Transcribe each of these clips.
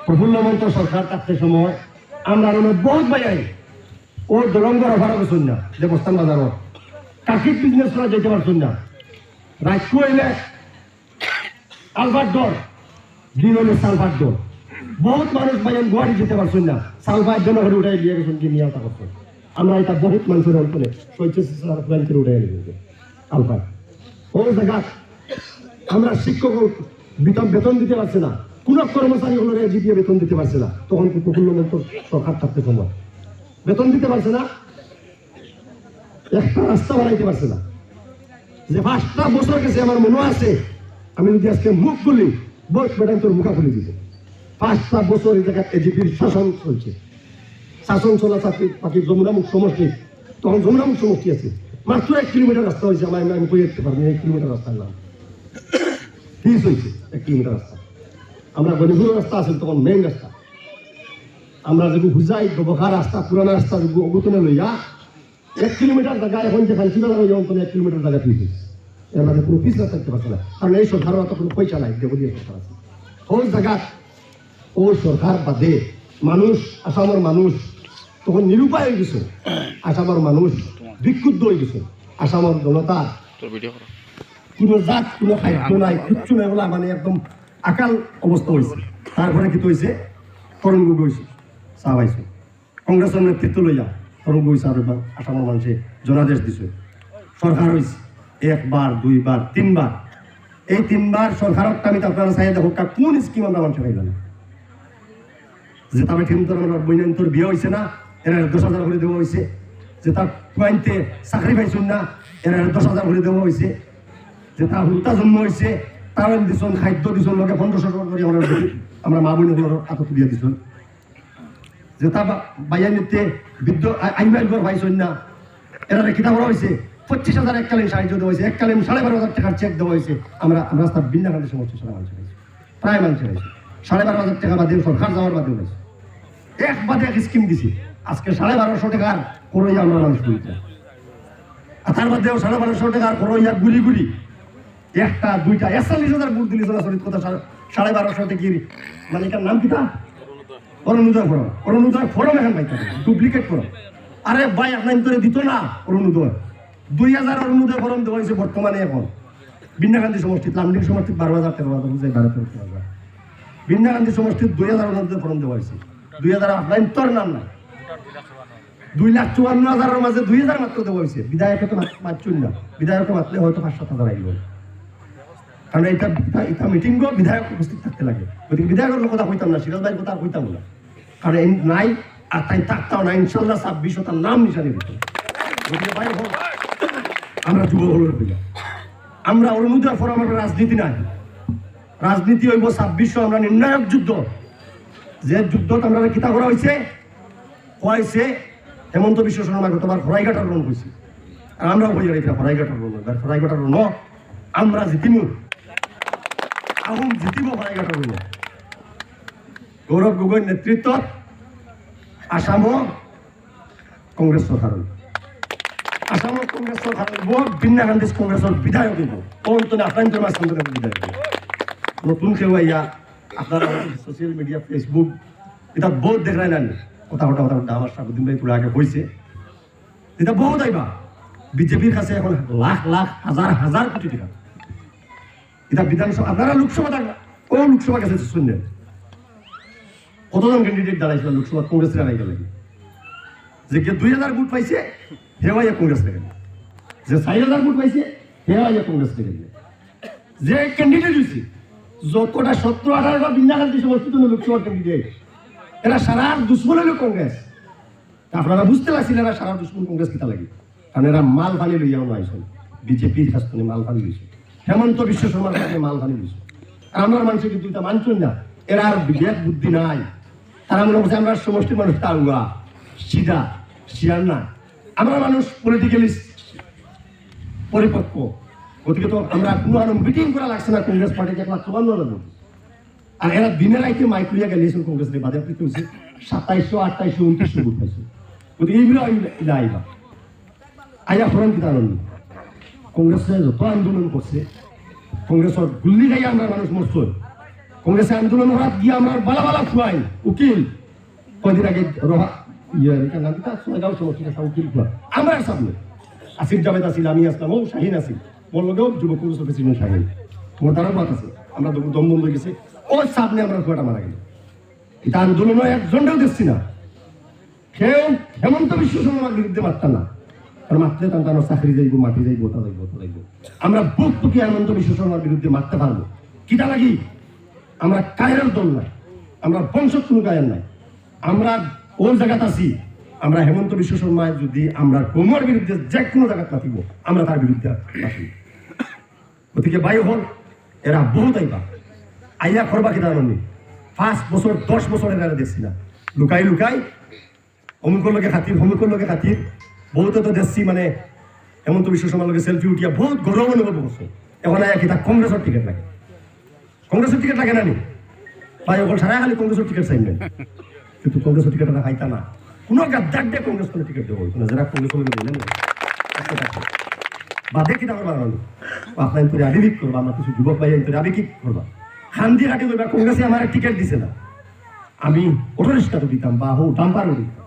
প্রফুল্ল মন্ত্র সরকার থাকতে সময় আমরা বহুত বাইরে ওর দরঙ্গর অভার করছেন না যে বস্তান বাজারও কাকির বিজনেস করা যেতে পারছেন না রাজকু এলে আলফার দর দিন হলে সালফার দর বহুত মানুষ বাইন গুয়াহাটি যেতে পারছেন না সালফার জন্য ঘরে উঠাই দিয়ে গেছেন কি নিয়ে করছেন আমরা এটা বহুত মানুষের অঞ্চলে করে উঠাই নিয়ে আলফার ও জায়গা আমরা শিক্ষক বেতন দিতে পারছে না কোন কর্মচারী হলো জিপিএ বেতন দিতে পারছে না তখন প্রফুল্ল মন্ত্র সরকার থাকতে সময় বেতন দিতে পারছে না একটা রাস্তা বানাইতে পারছে না যে 5টা বছর গেছে আমার মনে আছে আমি যদি আজকে মুখ খুলি বহুত বেটান তোর মুখা খুলে দিবে 5টা বছর এই জায়গায় এজিপির শাসন চলছে শাসন চলা পাখি যমুনামুখ সমষ্টি তখন যমুনামুখ সমষ্টি আছে মাত্র 1 কিলোমিটার রাস্তা হয়েছে আমি কই যেতে পারবো 1 কিলোমিটার রাস্তার নাম কি হয়েছে 1 কিলোমিটার রাস্তা আমরা গরিবুর রাস্তা আছে তখন মেইন রাস্তা আমরা যদি হুজাই বখা রাস্তা পুরানা রাস্তা অগুতনে লইয়া 1 কিলোমিটার জায়গা এখন যে ফাঁসি বাজার যেমন 1 কিলোমিটার জায়গা ফিস এর মাঝে কোনো ফিস থাকতে পারছে না কারণ এই সরকারের অত কোনো পয়সা নাই দেবদীয় সরকার আছে ওই জায়গা ও সরকার বাদে মানুষ আসামের মানুষ তখন নিরুপায় হয়ে গেছে আসামের মানুষ বিক্ষুব্ধ হয়ে গেছে আসামের জনতা কোনো জাত কোনো খাদ্য নাই কিচ্ছু নাই বলে মানে একদম আকাল অবস্থা হয়েছে তারপরে কি হয়েছে তরুণ গগৈ হয়েছে চাহ পাইছে কংগ্রেসের নেতৃত্ব লইয়া তরুণ গগৈ চাহ আসামের মানুষে জনাদেশ দিছে সরকার হয়েছে 1 বার 2 বার 3 বার এই 3 বার সরকারক আমি আপনারা চাই দেখো কোন স্কিম আমরা মানুষ পাইলাম যে তবে ঠিক মতো আমার বৈনান্তর বিয়ে হয়েছে না এরা 10,000 করে দেওয়া হয়েছে যে তার পয়েন্টে চাকরি পাইছেন না এরা 10,000 করে দেওয়া হয়েছে যে তার হুলতা জন্ম হয়েছে তার দিছন খাদ্য দিছন লোকে 1500 টাকা করে আমরা মা বোনগুলোর আতত দিয়ে দিছন যে তা বাইয়ানিতে বিদ্যুৎ আইনবাইল ঘর পাইছেন না এরা কিতাব করা হয়েছে 25,000 এককালীন সাহায্য দেওয়া হয়েছে এককালীন 12,500 টাকার চেক দেওয়া হয়েছে আমরা রাস্তা বিন্যাকান্তের সমস্ত সারা মানুষ হয়েছে প্রায় মানুষ হয়েছে 12,500 টাকা বাদে সরকার যাওয়ার বাদে হয়েছে এক বাদে এক স্কিম দিছি আজকে 12,500 টাকার করইয়া আমরা মানুষ বলতে আর তার বাদেও 12,500 টাকার করইয়া গুলি গুলি 1টা 2টা 41,000 বুট দিলি চলাচলিত কথা 12,500 টাকা মানে এটার নাম কিতা অরুণোদয় ফরম এখন পাইতে ডুপ্লিকেট ফরম আরে ভাই আপনার তোরে দিত না অরুণোদয় 2,000 অরুণোদয় ফরম দেওয়া হয়েছে বর্তমানে এখন বিন্যাকান্তি সমষ্টিত লামডিং সমষ্টিত 12,000 13,000 বুঝাই 12,000 বিন্যাকান্তি সমষ্টিত 2,000 অরুণোদয় ফরম দেওয়া হয়েছে 2,000 আপনার তোর নাম নাই 2,54,000-এর মাঝে 2,000 মাত্র দেওয়া হয়েছে বিধায়ককে তো মারছুন না বিধায়ককে মারলে হয়তো 5-7,000 আইব কারণ এটা মিটিং গো বিধায়ক উপস্থিত থাকতে লাগে গতিকে বিধায়কের কথা কইতাম না সিরাজ ভাইয়ের কথা কইতাম না কারণ নাই আর তাই থাকতাম না ইনশাল্লাহ 26 তার নাম নিশানি দিতাম গতিকে ভাই আমরা যুব হলের পূজা আমরা অরুণোদয় ফোরাম আমরা রাজনীতি নাই রাজনীতি হইব 26 আমরা নির্ণায়ক যুদ্ধ যে যুদ্ধ আমরা কিতা করা হয়েছে কয়েছে হেমন্ত বিশ্ব শর্মা গতবার খরাইঘাটার রণ হয়েছে আর আমরাও হয়ে যাই খরাইঘাটার রণ খরাইঘাটার রণ আমরা জিতিম আহম জিতিব খরাইঘাটার রণ গৌরব গগৈর নেতৃত্বত আসামও কংগ্রেস সরকার আসামত কংগ্রেস সরকার বিন্যা গান্ধী কংগ্রেসের বিধায়ক দিব অন্তনে আফ্রান্তর মাস বিধায়ক নতুন কেউ আইয়া আপনারা সোশ্যাল মিডিয়া ফেসবুক এটা বহুত দেখায় না কথা আমার সাবুদ্দিন ভাই পুরো আগে হয়েছে এটা বহুত আইবা বিজেপির কাছে এখন লাখ লাখ হাজার হাজার কোটি টাকা এটা বিধানসভা আপনারা লোকসভা থাকবা ও লোকসভা কাছে শুনলেন কতজন ক্যান্ডিডেট দাঁড়াইছিল লোকসভা কংগ্রেসের আড়াইতে লাগে যে 2,000 ভোট পাইছে হেওয়াইয়া কংগ্রেস থেকে যে 4,000 ভোট পাইছে হেওয়াইয়া কংগ্রেস থেকে যে ক্যান্ডিডেট হয়েছে যতটা 17-18টা বিন্যাকান্তি সমষ্টিত লোকসভার ক্যান্ডিডেট এরা সারা দুশ্মন হলো কংগ্রেস আপনারা বুঝতে পারছেন এরা সারা দুশ্মন কংগ্রেস কিতা লাগে কারণ এরা মাল ফানি লইয়াও নয়ছেন বিজেপির কাছ থেকে মাল ফানি লইছে হেমন্ত বিশ্ব শর্মার কাছে মাল ফানি লইছে আমার মানুষের কিন্তু এটা মানছেন না এরা আর বিবেক বুদ্ধি নাই তারা মনে করছে আমরা সমষ্টির মানুষ তালুয়া সিধা শিয়ার না আমরা মানুষ পলিটিক্যালি পরিপক্ক গতিকে তো আমরা কোনো মিটিং করা লাগছে না কংগ্রেস পার্টিকে 1,54,000 আর এরা দিনে রাইতে মাইক লইয়া গেলেছেন কংগ্রেসের বাদে আপনি হয়েছে 2700 2800 2900 ভোট পাইছে গতিকে এইগুলো আইবা আইয়া ফোরাম কিতা আনন্দ কংগ্রেসে যত আন্দোলন করছে কংগ্রেসের গুল্লি গাইয়া আমরা মানুষ মরছে কংগ্রেসে আন্দোলন হওয়ার গিয়ে আমরা বালা বালা খুয়াই উকিল কদিন আগে উকিল আমরা সামনে আসিফ জাভেদ আসিল, আমি আসলাম, ও শাহিন আসিল, ওর লগেও যুবক কংগ্রেস প্রেসিডেন্ট শাহিন, ওর দ্বারা বাদ আছে, আমরা দম বন্ধ হয়ে গেছে, ওর সামনে আমরা খুয়াটা মারা গেল। এটা আন্দোলন একজনটাও দেখছি না, কেউ হেমন্ত বিশ্ব শর্মার বিরুদ্ধে মারতা না, কারণ মারতে তার চাকরি যাইব, মাটি যাইব, ওটা যাইব, ওটা যাইব। আমরা বুক টুকি হেমন্ত বিশ্ব শর্মার বিরুদ্ধে মারতে পারবো। কিটা লাগি? আমরা কায়ের দল নাই, আমরা বংশ কোনো কায়ের নাই, আমরা ওই জায়গাতে আছি। আমরা হেমন্ত বিশ্ব শর্মায় যদি আমরা কোমর বিরুদ্ধে যে কোনো জায়গায় মাতিব, আমরা তার বিরুদ্ধে আসি। গতিকে বায়ু হল এরা বহুত আইয়া করবা কিনা নি 5 বছর 10 বছরের এরা দেখছি না, লুকাই লুকাই অমুকের লোকে খাতির, অমুকের লোকে খাতির, বহুত তো দেখছি মানে হেমন্ত বিশ্ব শর্মার লোকে সেলফি উঠিয়া বহুত গৌরব অনুভব করছে। এখন আয়া কি তার কংগ্রেসের টিকিট লাগে? কংগ্রেসের টিকিট লাগে না নি? ভাই ওখানে সারা খালি কংগ্রেসের টিকিট চাইবেন, কিন্তু কংগ্রেসের টিকিটটা খাইতা না। কোনো গাদ্দার দিয়ে কংগ্রেস করে টিকিট দেবো না, যারা কংগ্রেস করে বললেন বা দেখি তারপর বানানো আপনার তোরে আবিবিক করবো, আমরা কিছু যুবক ভাই তোরে আবেগিক করবা, খান্দি হাঁটি করবা। কংগ্রেসে আমার টিকিট দিছে না, আমি অটো রিক্সাতে দিতাম বা হো ডাম্পারও দিতাম,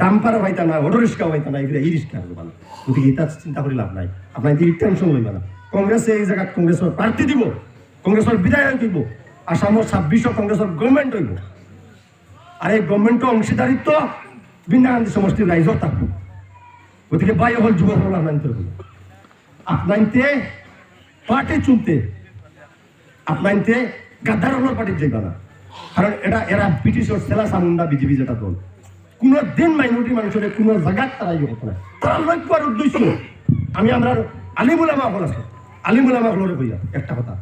ডাম্পারও হইতাম না, অটো রিক্সাও হইতাম না, এগুলো এই রিক্সা করবা না। গতিকে এটা চিন্তা করে লাভ নাই, আপনার এদিকে টেনশন লইবা না। কংগ্রেসে এই জায়গায় কংগ্রেসের প্রার্থী দিব, কংগ্রেসের বিধায়ক দিব, আসামের 26 কংগ্রেসের গভর্নমেন্ট হইব। আর এই গভর্নমেন্টের অংশীদারিত্ব বিনা গান্ধী সমষ্টির রাইজও থাকবো। গতিকে বাই হল যুবক হল আপনাইতে পার্টি চুনতে, আপনাইতে গাদ্দার হল পার্টির যাইবা না, কারণ এটা এরা ব্রিটিশের সেলা সামুন্ডা বিজেপি যেটা দল, কোন দিন মাইনরিটি মানুষের কোন জায়গায় তারা ইয়ে করতে না। তারা লক্ষ্য আর উদ্দেশ্য, আমি আমরা আলিমুলামা হল আছে, আলিমুলামা হলের কইয়া একটা কথা,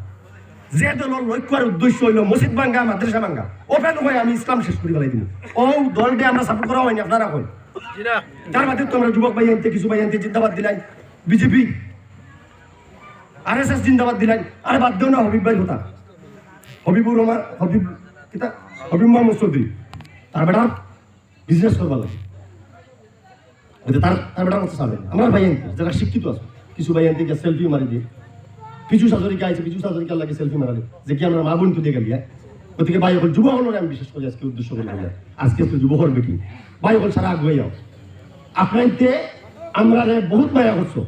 যে দলের লক্ষ্য আর উদ্দেশ্য হইল মসজিদ ভাঙ্গা, মাদ্রাসা ভাঙ্গা, ওটা নয় আমি ইসলাম শেষ করে ফেলাই দিব, ও দলটি আমরা সাপোর্ট করা হয়নি, আপনারা কই তার মাঝে তোমরা যুবক ভাই আনতে, কিছু ভাই আনতে জিন্দাবাদ দিলাই, বিজেপি RSS জিন্দাবাদ দিলাই। আরে বাদ দেও না হবিব ভাই কথা, হবিবুর রহমান, হবিব মোহাম্মদ চৌধুরী, তার বেটা বিজনেস করবার লাগে, তার বেটার কথা চাবে। আমরা ভাই আনতে যারা শিক্ষিত আছে, কিছু ভাই আনতে গিয়ে সেলফি মারি দিয়ে, কিছু সাজরিকা আছে, কিছু সাজরিকা লাগে সেলফি মারালে, যে কি আমরা মা বোন তুলে গেলি। গতিকে ভাই হল যুব হল আমি বিশেষ করে আজকে উদ্দেশ্য করে বললাম, আজকে তো যুব হল বেটি ভাই হল সারা আগুয়ে যাও। আপনাইতে আমরা বহুত মায়া করছো,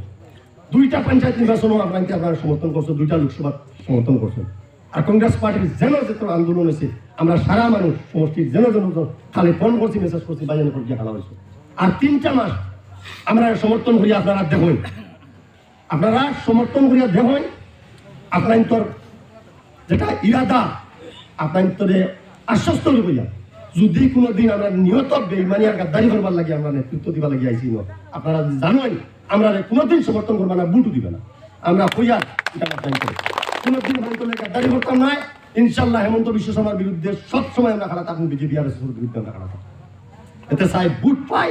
2টা পঞ্চায়েত নির্বাচনও আপনাকে আপনারা সমর্থন করছো, 2টা লোকসভা সমর্থন করছো। আর কংগ্রেস পার্টির যেন যেত আন্দোলন হয়েছে, আমরা সারা মানুষ সমষ্টির যেন খালি ফোন করছি, মেসেজ করছি, বাইরে গিয়ে খেলা হয়েছে। আর 3টা মাস আমরা সমর্থন করি, আপনারা দেখুন, আপনারা সমর্থন করিয়া দেখুন, আপনার তোর যেটা ইরাদা, আপনার তোরে আশ্বস্ত করিয়া যদি কোনোদিন আমরা নিহত বেইমানি আর গাদ্দারি করবার লাগে আমরা নেতৃত্ব দিবা লাগি আইছি, আপনারা জানেন আমরা কোনোদিন সমর্থন করবা না, বুটু দিবে না, আমরা কইয়া এটা আপনার করে কোনোদিন গাদ্দারি করতাম না। ইনশাল্লাহ হেমন্ত বিশ্ব শর্মার বিরুদ্ধে সবসময় আমরা খারাপ থাকুন, বিজেপি আর এর বিরুদ্ধে আমরা খারাপ থাকুন। এতে চাই বুট পাই,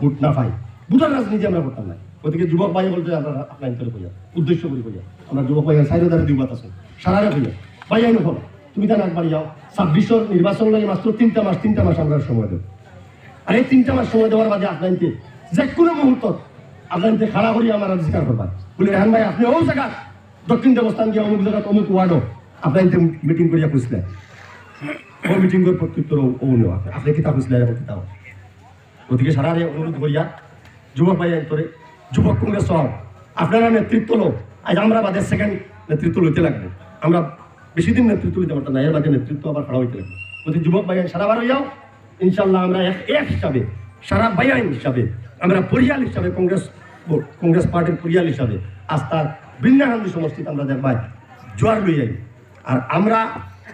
বুট না পাই, বুটের রাজনীতি আমরা করতাম না। গতিকে যুবক ভাই বলতে আমরা আপনার করে কইয়া উদ্দেশ্য করে কইয়া, আমরা যুবক ভাই সাইড দ্বারা দিবাত আছে সারারে কইয়া ভাই আইন হল তুমি তার একবার যাও, 26 নির্বাচন লাগে মাত্র 3টা মাস আমরা সময় দেব। আর এই 3টা মাস সময় দেওয়ার বাদে আপনাকে যে কোনো মুহূর্ত আপনাকে খাড়া করি আমার স্বীকার করবার বলে, রেহান ভাই আপনি ও জায়গা দক্ষিণ দেবস্থান গিয়ে অমুক জায়গা অমুক ওয়ার্ডও আপনার মিটিং করিয়া খুঁজলে, ও মিটিং করে প্রত্যুত্তর ও নেওয়া আপনি কিতা খুঁজলে কিতাব। গতিকে সারারে অনুরোধ করিয়া যুবক ভাই তোরে যুবক কংগ্রেস সহ আপনারা নেতৃত্ব লো, আজ আমরা বাদে সেকেন্ড নেতৃত্ব লইতে লাগবে, আমরা বেশি দিন নেতৃত্ব দিতে পারতাম না, এর বাদে নেতৃত্ব আবার খাড়া হইতে লাগবে। গতিকে যুবক ভাই সারাবার হইয়াও ইনশাল্লাহ আমরা এক হিসাবে, সারা বাইআইন হিসাবে, আমরা পরিয়াল হিসাবে, কংগ্রেস পার্টির পরিয়াল হিসাবে আস্থার বিন্যা গান্ধী সমষ্টিতে আমরা দেখবাই জোয়ার লই যাই। আর আমরা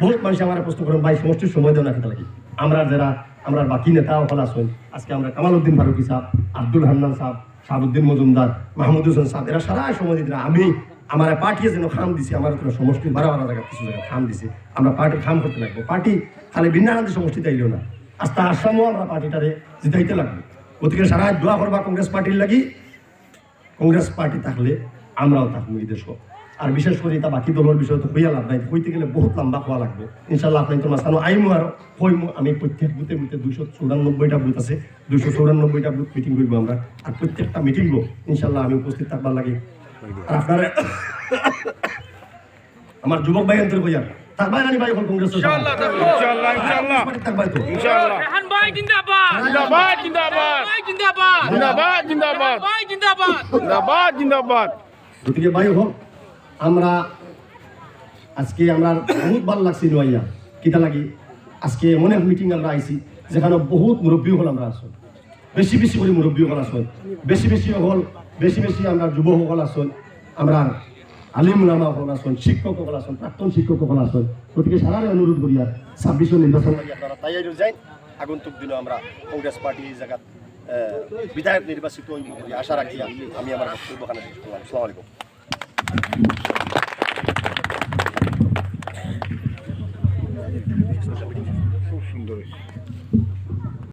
বহুত মানুষ আমার প্রশ্ন করেন ভাই সমষ্টির সময় দেও না খেতে লাগি, আমরা যারা আমরা বাকি নেতা হল আসেন, আজকে আমরা কামাল উদ্দিন ফারুকি সাহেব, আব্দুল হান্নান সাহেব, শাহাবুদ্দিন মজুমদার, মাহমুদ হোসেন সাহেব, এরা সারা সময় দিতে আমি আমার পার্টিকে যেন খাম দিছি, আমার কোনো সমষ্টির বাড়া জায়গা কিছু জায়গায় খাম দিছি, আমরা পার্টির খাম করতে লাগবো। পার্টি খালি বিন্যা গান্ধী সমষ্টিতে আইলেও না, আস্তে আসামও আমরা পার্টিটারে জিতাইতে লাগবো। গতিকে সারা দোয়া করবা কংগ্রেস পার্টির লাগি, কংগ্রেস পার্টি থাকলে আমরাও থাকবো এই দেশ। আর বিশেষ করে এটা বাকি দলের বিষয় তো হইয়া লাভ নাই, হইতে গেলে বহুত লম্বা হওয়া লাগবে। ইনশাল্লাহ আপনার তোমার স্থান আইমু আর হইমু, আমি প্রত্যেক বুথে 294টা বুথ আছে, 294টা বুথ মিটিং করবো আমরা। আর প্রত্যেকটা মিটিং ইনশাল্লাহ আমি উপস্থিত থাকবার লাগে। আর আপনারা আমার যুবক ভাই অন্তর কইয়া থাকবাই না ভাই কংগ্রেস ইনশাআল্লাহ ইনশাআল্লাহ থাকবাই তো ইনশাআল্লাহ রেহান ভাই জিন্দাবাদ জিন্দাবাদ জিন্দাবাদ ভাই জিন্দাবাদ জিন্দাবাদ জিন্দাবাদ ভাই জিন্দাবাদ জিন্দাবাদ জিন্দাবাদ গতিকে ভাই হোক আমরা আজকে আমরা বহুত ভালো লাগছে নোয়াইয়া কিতা লাগি আজকে এমন এক মিটিং আমরা আইছি যেখানে বহুত মুরব্বী হল আমরা আসল বেশি বেশি করে মুরব্বী হল আসল বেশি বেশি আমরা যুবসকল আসল আমরা আলিম উলামা হল আসল শিক্ষক সকল আসল প্রাক্তন শিক্ষক সকল আসল গতিকে সারারে অনুরোধ করি আর 26 নির্বাচন লাগি আপনারা তৈরি যাই আগন্তুক দিনে আমরা কংগ্রেস পার্টি এই জায়গা বিধায়ক নির্বাচিত হইব বলে আশা রাখি আমি আমার বক্তব্য এখানে শেষ করলাম। আসসালামু আলাইকুম। খুব সুন্দর হয়েছে।